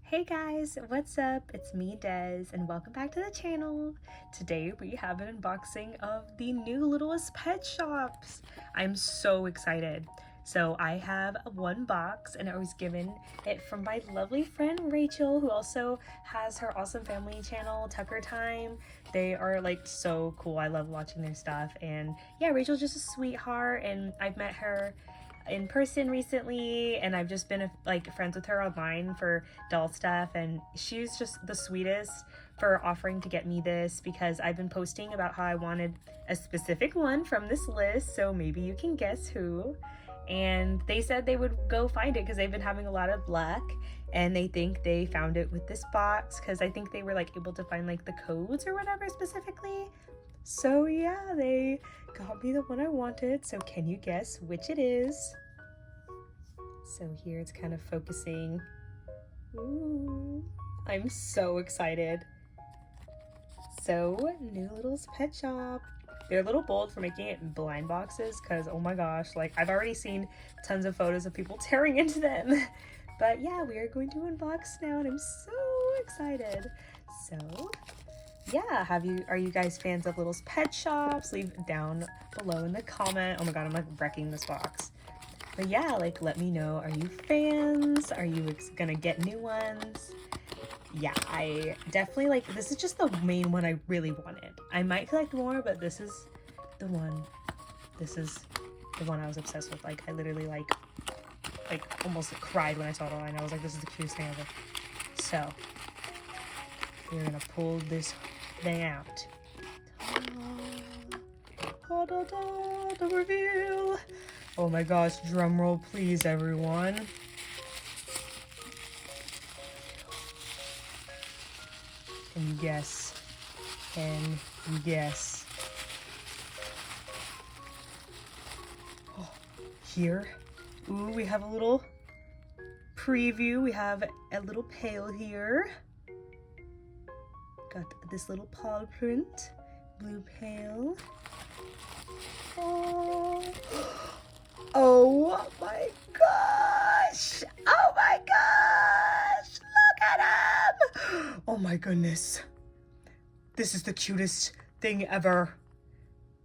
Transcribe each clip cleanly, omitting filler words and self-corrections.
Hey guys, what's up? It's me, Des, and welcome back to the channel. Today we have an unboxing of the new Littlest pet shops. I'm so excited. So I have one box and I was given it from my lovely friend Rachel, who also has her awesome family channel, Tucker Time. They are like so cool. I love watching their stuff. And yeah, Rachel's just a sweetheart, and I've met her in person recently, and I've just been like friends with her online for doll stuff, and she's just the sweetest for offering to get me this because I've been posting about how I wanted a specific one from this list, so maybe you can guess who. And they said they would go find it because they've been having a lot of luck, and they think they found it with this box because I think they were like able to find like the codes or whatever specifically. So yeah, they got me the one I wanted. So can you guess which it is? So here it's kind of focusing. Ooh, I'm so excited. So, new Littlest Pet Shop. They're a little bold for making it in blind boxes because, oh my gosh, like I've already seen tons of photos of people tearing into them. But yeah, we are going to unbox now and I'm so excited. So yeah, are you guys fans of Littlest Pet Shops? Leave it down below in the comment. Oh my god, I'm like wrecking this box. But yeah, like let me know, are you fans? Are you gonna get new ones? Yeah, I definitely like, this is just the main one I really wanted. I might collect more, but this is the one. This is the one I was obsessed with. Like I literally like almost cried when I saw it online. I was like, this is the cutest thing ever. So we're gonna pull this thing out. The reveal. Oh my gosh, drum roll please everyone. Can you guess? Can you guess? Oh, here. Ooh, we have a little preview. We have a little pail here. Got this little paw print, blue pail. Oh, oh my gosh! Oh my gosh! Look at him! Oh my goodness. This is the cutest thing ever.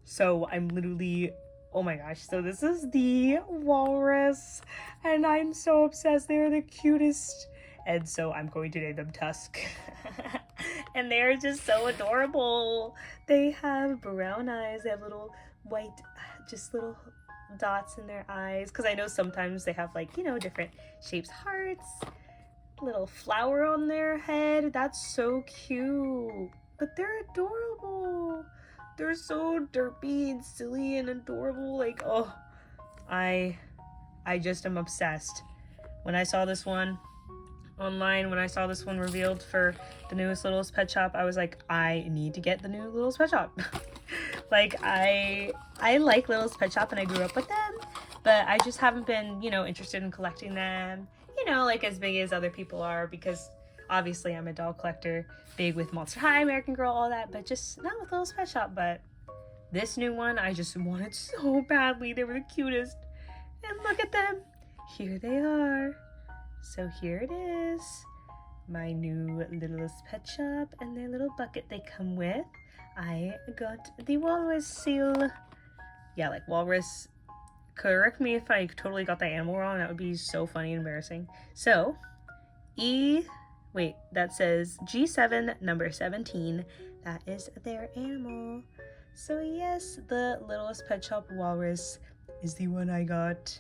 So I'm literally, oh my gosh. So this is the walrus and I'm so obsessed. They're the cutest. And so I'm going to name them Tusk. And they're just so adorable. They have brown eyes. They have little white, just little dots in their eyes. Because I know sometimes they have like, you know, different shapes, hearts, little flower on their head. That's so cute. But they're adorable. They're so derpy and silly and adorable. Like, oh, I just am obsessed. When I saw this one online, when I saw this one revealed for the newest Littlest Pet Shop, I was like, I need to get the new Littlest Pet Shop. Like I like Littlest Pet Shop and I grew up with them, but I just haven't been, you know, interested in collecting them, you know, like as big as other people are, because obviously I'm a doll collector, big with Monster High, American Girl, all that, but just not with Littlest Pet Shop. But this new one I just wanted so badly. They were the cutest. And look at them. Here they are. So here it is, my new Littlest Pet Shop and their little bucket they come with. I got the walrus seal. Yeah, like walrus. Correct me if I totally got the animal wrong. That would be so funny and embarrassing. So, that says G7 number 17. That is their animal. So yes, the Littlest Pet Shop walrus is the one I got.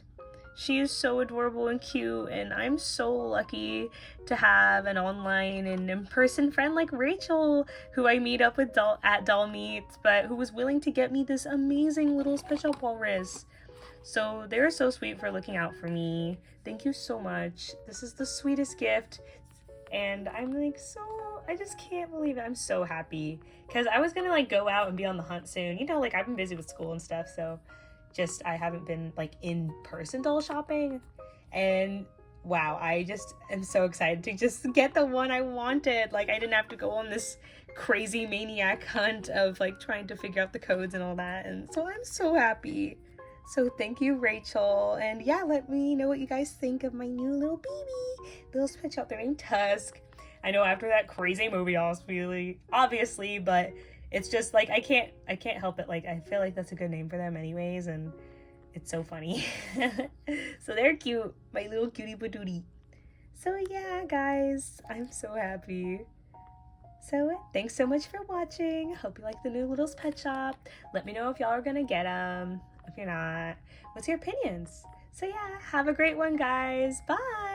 She is so adorable and cute, and I'm so lucky to have an online and in-person friend like Rachel, who I meet up with at doll meets, but who was willing to get me this amazing Littlest Pet Shop walrus. So they're so sweet for looking out for me. Thank you so much. This is the sweetest gift, and I'm like I just can't believe it. I'm so happy because I was gonna like go out and be on the hunt soon. You know, like I've been busy with school and stuff, so I haven't been like in person doll shopping, and wow, I just am so excited to just get the one I wanted. Like I didn't have to go on this crazy maniac hunt of like trying to figure out the codes and all that, and so I'm so happy. So thank you, Rachel. And yeah, let me know what you guys think of my new little baby. Littlest Pet Shop. They're named Tusk. I know after that crazy movie, obviously, but it's just like I can't help it. Like I feel like that's a good name for them anyways, and it's so funny. So they're cute, my little cutie patootie. So yeah, guys, I'm so happy. So thanks so much for watching. Hope you like the new Littlest Pet Shop. Let me know if y'all are gonna get them. If you're not, what's your opinions? So yeah, have a great one, guys. Bye.